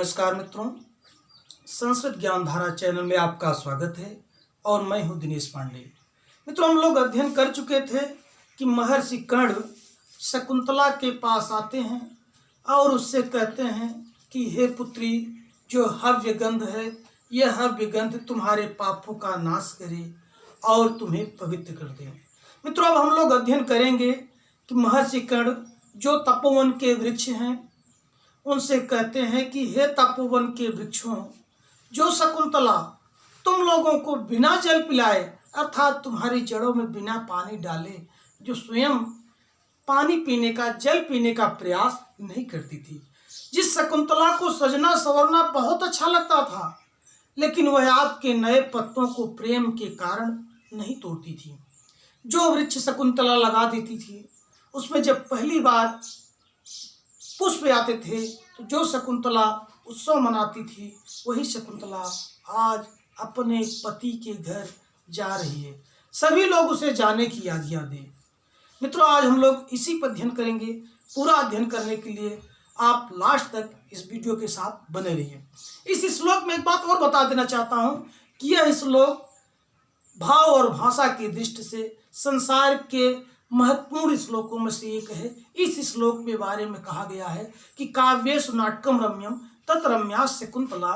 नमस्कार मित्रों, संस्कृत ज्ञान धारा चैनल में आपका स्वागत है और मैं हूं दिनेश पांडे। मित्रों, हम लोग अध्ययन कर चुके थे कि महर्षि कर्ण शकुंतला के पास आते हैं और उससे कहते हैं कि हे पुत्री, जो हव्य गंध है, यह हव्य गंध तुम्हारे पापों का नाश करे और तुम्हें पवित्र कर दे। मित्रों, अब हम लोग अध्ययन करेंगे कि महर्षि कर्ण जो तपोवन के वृक्ष हैं उनसे कहते हैं कि हे तपोवन के वृक्षों, जो शकुंतला तुम लोगों को बिना जल पिलाए अर्थात तुम्हारी जड़ों में बिना पानी डाले जो स्वयं पानी पीने का, जल पीने का प्रयास नहीं करती थी, जिस शकुंतला को सजना संवरना बहुत अच्छा लगता था, लेकिन वह आपके नए पत्तों को प्रेम के कारण नहीं तोड़ती थी। जो वृक्ष शकुंतला लगा देती थी उसमें जब पहली बार पुष्प आते थे तो जो शकुंतला उत्सव मनाती थी, वही शकुंतला आज अपने पति के घर जा रही है। सभी लोग उसे जाने की आज्ञा दें। मित्रों, आज हम लोग इसी पर अध्ययन करेंगे। पूरा अध्ययन करने के लिए आप लास्ट तक इस वीडियो के साथ बने रहिए। इस श्लोक में एक बात और बता देना चाहता हूं कि यह श्लोक भाव और भाषा की दृष्टि से संसार के महत्वपूर्ण श्लोकों में से एक है। इस श्लोक के बारे में कहा गया है कि काव्येषु नाटकम रम्यम तत् रम्या शकुंतला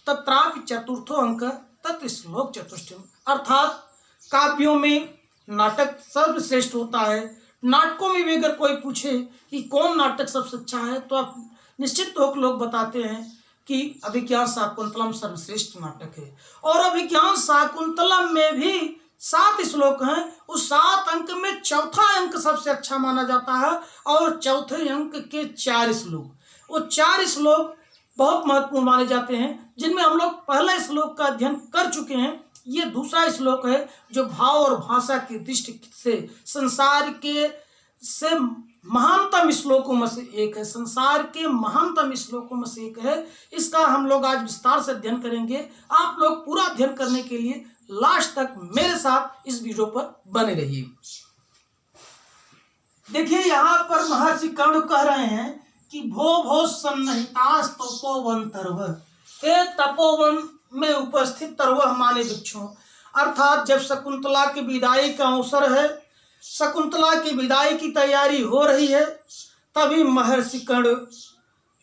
तत्रापि चतुर्थो अंक तत् श्लोक चतुष्टयम्। अर्थात काव्यों में नाटक सर्वश्रेष्ठ होता है। नाटकों में भी अगर कोई पूछे कि कौन नाटक सबसे अच्छा है तो आप निश्चित होकर लोग बताते हैं कि अभिज्ञान शाकुंतलम सर्वश्रेष्ठ नाटक है। और अभिज्ञान शाकुंतलम में भी 7 श्लोक हैं। उस 7 अंक में चौथा अंक सबसे अच्छा माना जाता है और चौथे अंक के 4 श्लोक, वो 4 श्लोक बहुत महत्वपूर्ण माने जाते हैं, जिनमें हम लोग पहला श्लोक का अध्ययन कर चुके हैं। ये दूसरा श्लोक है जो भाव और भाषा की दृष्टि से संसार के से महानतम श्लोकों में से एक है। संसार के महानतम श्लोकों में से एक है। इसका हम लोग आज विस्तार से अध्ययन करेंगे। आप लोग पूरा अध्ययन करने के लिए लास्ट तक मेरे साथ इस वीडियो पर बने रहिए। देखिए, यहाँ पर महर्षि कर्ण कह रहे हैं कि भो भो सन्निहितास तपोवन तरव, हे तपोवन में उपस्थित तरवह माने वृक्षों। अर्थात जब शकुंतला की विदाई का अवसर है, शकुंतला की विदाई की तैयारी हो रही है, तभी महर्षि कर्ण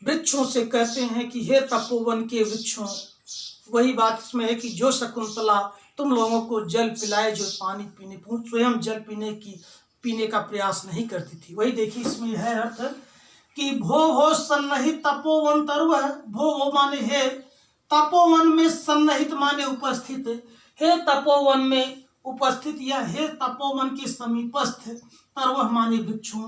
वृक्षों से कहते हैं कि हे तपोवन के वृक्षों। वही बात इसमें है कि जो शकुंतला तुम लोगों को जल पिलाए, जो पानी पीने, स्वयं जल पीने का प्रयास नहीं करती थी। वही देखिए इसमें है अर्थ कि भो भो सन्निहित तपोवन तरव। भो भो माने हे, तपोवन में सन्निहित माने उपस्थित, हे तपोवन में उपस्थित या हे तपोवन के समीपस्थ, तरव माने वृक्षों।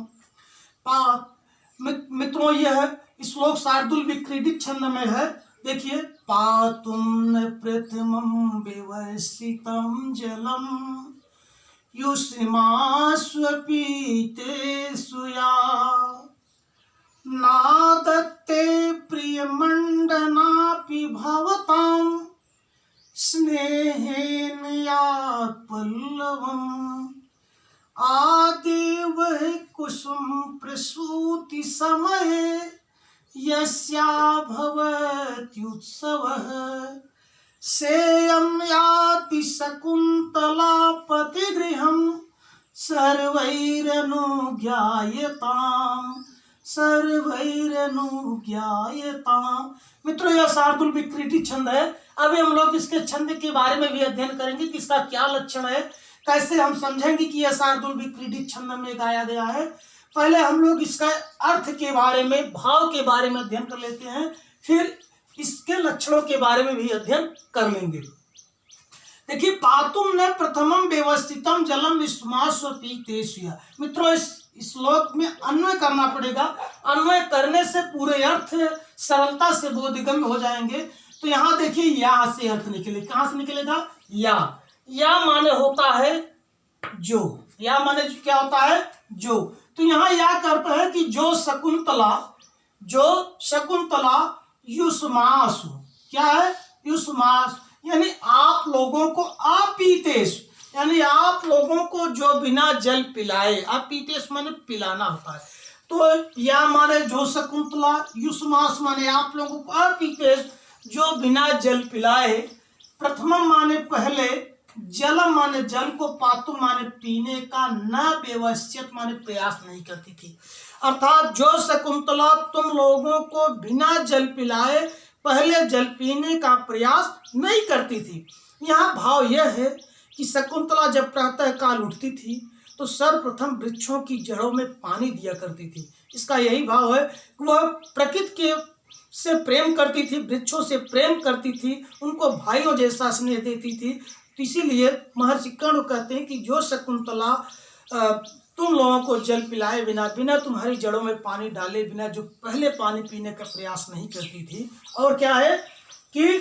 मित्रों, यह श्लोक शार्दूल विक्रीडित छंद में है। देखिए, पातुम प्रथमं व्यवस्थितं जलम युष्मास्वपीते सुया नादत्ते प्रियमण्डनापि भवतां स्नेहेन यात् पल्लवम् आदेव कुसुम प्रसूति समये यस्या भवत्युत्सवः सेयं याति शकुन्तला पतिगृहं सर्वैरनुज्ञायताम्। मित्रों, यह शार्दूल विक्रीडित छंद है। अभी हम लोग इसके छंद के बारे में भी अध्ययन करेंगे कि इसका क्या लक्षण है, कैसे हम समझेंगे कि यह शार्दूल विक्रीडित छंद में गाया गया है। पहले हम लोग इसका अर्थ के बारे में, भाव के बारे में अध्ययन कर लेते हैं, फिर इसके लक्षणों के बारे में भी अध्ययन कर लेंगे। देखिए, पातुम ने प्रथमम व्यवस्थितम जलम युष्मास्वपीतेषु। मित्रों, इस श्लोक में अन्वय करना पड़ेगा। अन्वय करने से पूरे अर्थ सरलता से बोधगम्य हो जाएंगे। तो यहाँ देखिए, या से अर्थ निकले, कहाँ से निकलेगा? या माने होता है जो, या माने क्या होता है? जो। तो यहाँ या करता है कि जो शकुंतला युष्मासु, क्या है? युष्मास यानी आप लोगों को, आपीतेश यानी आप लोगों को जो बिना जल पिलाए, आपीतेश माने पिलाना होता है, तो या माने जो शकुंतला, युष्मास माने आप लोगों को अपीते जो बिना जल पिलाए, प्रथमम माने पहले, जलम माने जल को, पातुम माने पीने का, न व्यवस्थित माने प्रयास नहीं करती थी। अर्थात जो शकुंतला तुम लोगों को बिना जल पिलाए पहले जल पीने का प्रयास नहीं करती थी। यहाँ भाव यह है कि शकुंतला जब प्रातः काल उठती थी तो सर्वप्रथम वृक्षों की जड़ों में पानी दिया करती थी। इसका यही भाव है कि वह प्रकृति के से प्रेम करती थी, वृक्षों से प्रेम करती थी, उनको भाइयों जैसा स्नेह देती थी। तो इसीलिए महर्षि कर्ण कहते हैं कि जो शकुंतला तुम लोगों को जल पिलाए बिना, बिना तुम्हारी जड़ों में पानी डाले बिना जो पहले पानी पीने का प्रयास नहीं करती थी। और क्या है कि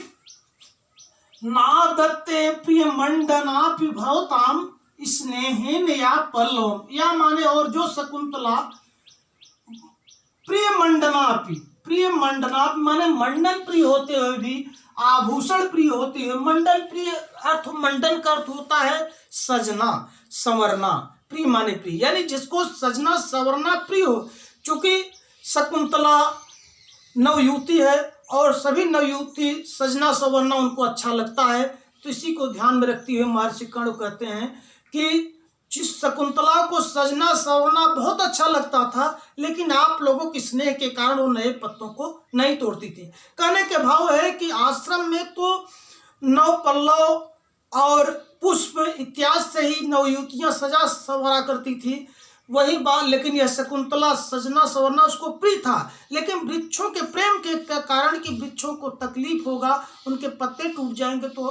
नादत्ते प्रिय मंडनापि भवताम स्नेहेन या पल्लवम, या माने और जो शकुंतला प्रिय मंडनापि, प्रिय मंडनापि माने मंडन प्रिय होते हुए भी, आभूषण प्रिय होते हुए, मंडन प्रिय अर्थ, मंडन का अर्थ होता है सजना संवरना, प्रिय माने प्रिय, यानी जिसको सजना संवरना प्रिय हो। चूंकि शकुंतला नवयुवती है और सभी नवयुवती सजना संवरना उनको अच्छा लगता है, तो इसी को ध्यान में रखते हुए महर्षि कर्ण कहते हैं कि जिस शकुंतला को सजना संवरना बहुत अच्छा लगता था, लेकिन आप लोगों के स्नेह के कारण वो नए पत्तों को नहीं तोड़ती थी। कहने के भाव है कि आश्रम में तो नव पल्लव और पुष्प इत्यादि से ही नवयुवतियां सजा संवरा करती थी, वही बात, लेकिन यह शकुंतला सजना संवरना उसको प्रिय था, लेकिन वृक्षों के प्रेम के कारण कि वृक्षों को तकलीफ होगा, उनके पत्ते टूट जाएंगे तो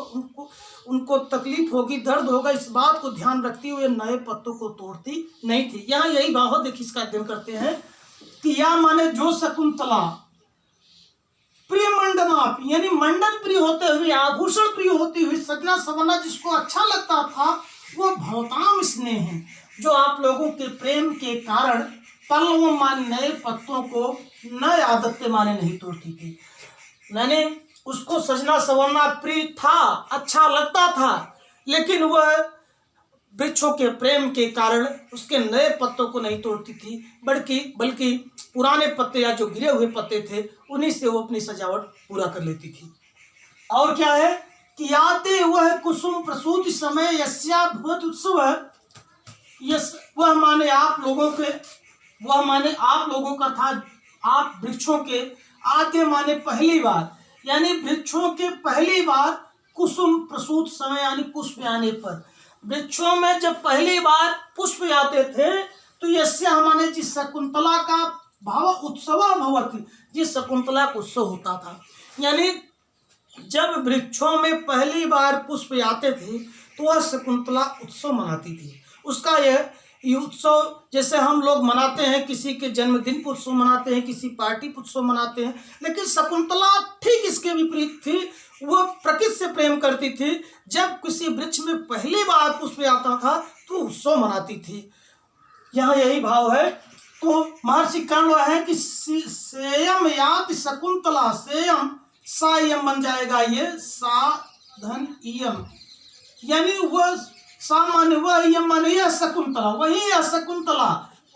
उनको तकलीफ होगी, दर्द होगा, इस बात को ध्यान रखते हुए नए पत्तों को तोड़ती नहीं थी। यहाँ यही भाव देखिए इसका अध्ययन करते हैं कि या माने जो शकुंतला प्रिय मंडनाप, यानी मंडन प्रिय होते हुए, आभूषण प्रिय होती हुई, सजना संवरना जिसको अच्छा लगता था, वो भवताम स्नेह है, जो आप लोगों के प्रेम के कारण पल्लव माने नए पत्तों को, नए आदत के माने नहीं तोड़ती थी। मैंने उसको सजना संवरना प्रिय था, अच्छा लगता था, लेकिन वह वृक्षों के प्रेम के कारण उसके नए पत्तों को नहीं तोड़ती थी, बल्कि पुराने पत्ते या जो गिरे हुए पत्ते थे उन्हीं से वो अपनी सजावट पूरा कर लेती थी। और क्या है कि याते वह कुसुम प्रसूति समय यस्या भवत उत्सव, यस वह माने आप लोगों के, वह माने आप लोगों का था, आप वृक्षों के आते माने पहली बार, यानी वृक्षों के पहली बार कुसुम प्रसूत समय यानी पुष्प आने पर, वृक्षों में जब पहली बार पुष्प आते थे तो यस्य माने जिस शकुंतला का भाव उत्सव भवति, जिस शकुंतला का उत्सव होता था, यानी जब वृक्षों में पहली बार पुष्प आते थे तो वह शकुंतला उत्सव मनाती थी। उसका यह उत्सव जैसे हम लोग मनाते हैं, किसी के जन्मदिन पर उत्सव मनाते हैं, किसी पार्टी पर उत्सव मनाते हैं, लेकिन शकुंतला ठीक इसके विपरीत थी। वह प्रकृति से प्रेम करती थी, जब किसी वृक्ष में पहली बार पुष्प आता था तो उत्सव मनाती थी। यहाँ यही भाव है। तो महर्षि कर्ण है कि सेयम यात शकुंतला, सेयम सा यम बन जाएगा, ये सा धन इयम, यानी वह सामान्य, वह यम माने यह शकुंतला, वही यह शकुंतला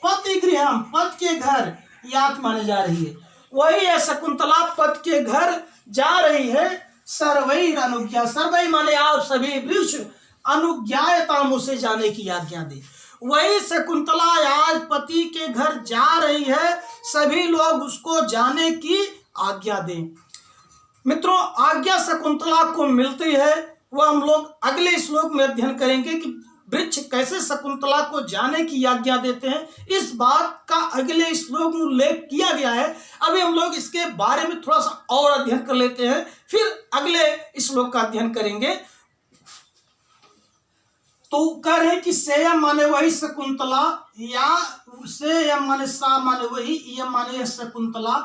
पति गृहम, पति के घर यात माने जा रही है, वही यह शकुंतला पति के घर जा रही है। सर्वै अनुज्ञा, सर्वै माने आप सभी वृक्ष, अनुज्ञायताम उसे जाने की आज्ञा दे, वही शकुंतला आज पति के घर जा रही है, सभी लोग उसको जाने की आज्ञा दें। मित्रों, आज्ञा शकुंतला को मिलती है, वह हम लोग अगले श्लोक में अध्ययन करेंगे कि वृक्ष कैसे शकुंतला को जाने की आज्ञा देते हैं। इस बात का अगले श्लोक में उल्लेख किया गया है। अभी हम लोग इसके बारे में थोड़ा सा और अध्ययन कर लेते हैं, फिर अगले श्लोक का अध्ययन करेंगे। तो कह रहे हैं कि सेयम माने वही शकुंतला, या सेयम माने सा माने वही, यम माने शकुंतला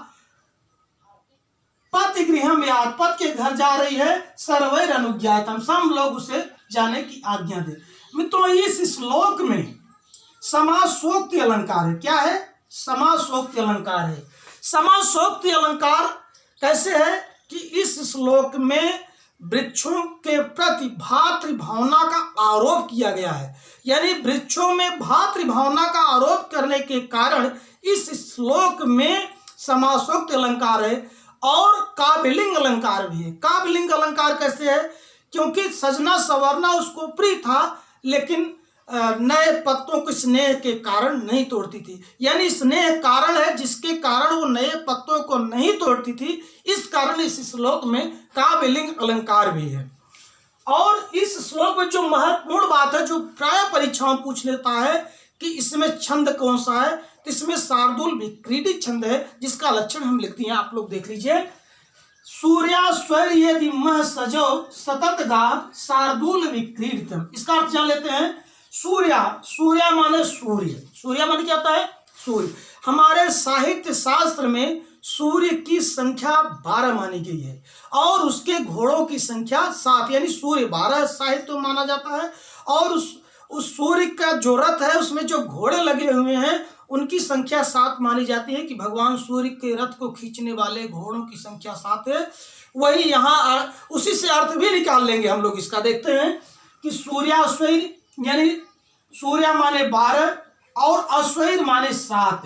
पति गृहम यात, पति के घर जा रही है, सर्वैर अनुज्ञातम, सब लोग उसे जाने की आज्ञा दे। मित्रों, इस श्लोक में समासोक्ति अलंकार है। क्या है? समासोक्ति अलंकार है। समासोक्ति अलंकार कैसे है कि इस श्लोक में वृक्षों के प्रति भातृ भावना का आरोप किया गया है। यानी वृक्षों में भातृ भावना का आरोप करने के कारण इस श्लोक में समासोक्त अलंकार है और काव्यलिंग अलंकार भी है। काव्यलिंग अलंकार कैसे है? क्योंकि सजना संवरना उसको प्रिय था, लेकिन नए पत्तों के स्नेह के कारण नहीं तोड़ती थी। यानी स्नेह कारण है जिसके कारण वो नए पत्तों को नहीं तोड़ती थी। इस कारण इस श्लोक में काव्यलिंग अलंकार भी है। और इस श्लोक में जो महत्वपूर्ण बात है, जो प्राय परीक्षाओं पूछ लेता है कि इसमें छंद कौन सा है, तो इसमें शार्दूल विक्रीडित छंद है, जिसका लक्षण हम लिखते हैं, आप लोग देख लीजिए। सूर्यास्वर यदि मह सजो सतत गा शार्दूल विक्रीडितम। इसका अर्थ जान लेते हैं। सूर्या माने सूर्य, सूर्य माने क्या होता है? सूर्य। हमारे साहित्य शास्त्र में सूर्य की संख्या 12 मानी गई है और उसके घोड़ों की संख्या 7, यानी सूर्य 12 साहित्य माना जाता है। और उस सूर्य का जो रथ है उसमें जो घोड़े लगे हुए हैं उनकी संख्या 7 मानी जाती है कि भगवान सूर्य के रथ को खींचने वाले घोड़ों की संख्या 7 है। वही यहाँ उसी से अर्थ भी निकाल लेंगे हम लोग। इसका देखते हैं कि सूर्याश्वैर यानी सूर्य माने 12 और अश्वैर माने 7,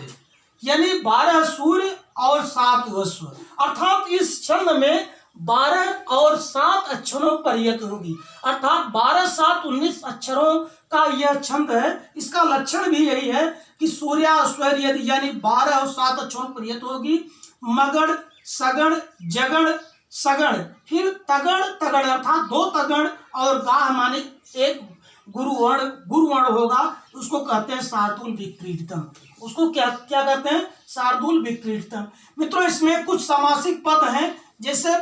यानी 12 सूर्य और 7 अश्व। अर्थात इस छंद में 12 और 7 अक्षरों पर यत होगी, अर्थात 12, 7, 19 अक्षरों का यह छंद है। इसका लक्षण भी यही है कि सूर्याश्वैर यदि यानी 12 और 7 अक्षरों पर यत होगी। मगण, सगण, जगण, सगण, फिर तगण, तगड़ अर्थात 2 तगड़ और गाह माने 1 गुरुवर्ण होगा। उसको कहते हैं शार्दूल विक्रीडितम। उसको क्या कहते हैं? शार्दूल विक्रीडितम। मित्रों, इसमें कुछ समासिक पद हैं, जैसे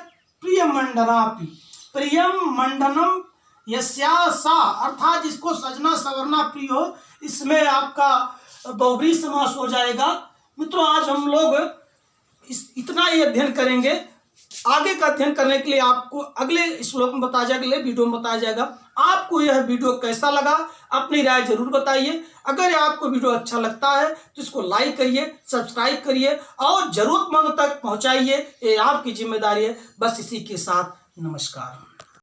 प्रियमंडनापि, प्रियम मंडनम यस्या सा, अर्थात जिसको सजना संवरना प्रिय हो, इसमें आपका बहुब्रीहि समास हो जाएगा। मित्रों, आज हम लोग इतना ही अध्ययन करेंगे। आगे का अध्ययन करने के लिए आपको अगले श्लोक में बताया जाएगा, अगले वीडियो में बताया जाएगा। आपको यह वीडियो कैसा लगा अपनी राय जरूर बताइए। अगर आपको वीडियो अच्छा लगता है तो इसको लाइक करिए, सब्सक्राइब करिए और जरूरतमंद तक पहुंचाइए। ये आपकी जिम्मेदारी है। बस इसी के साथ नमस्कार।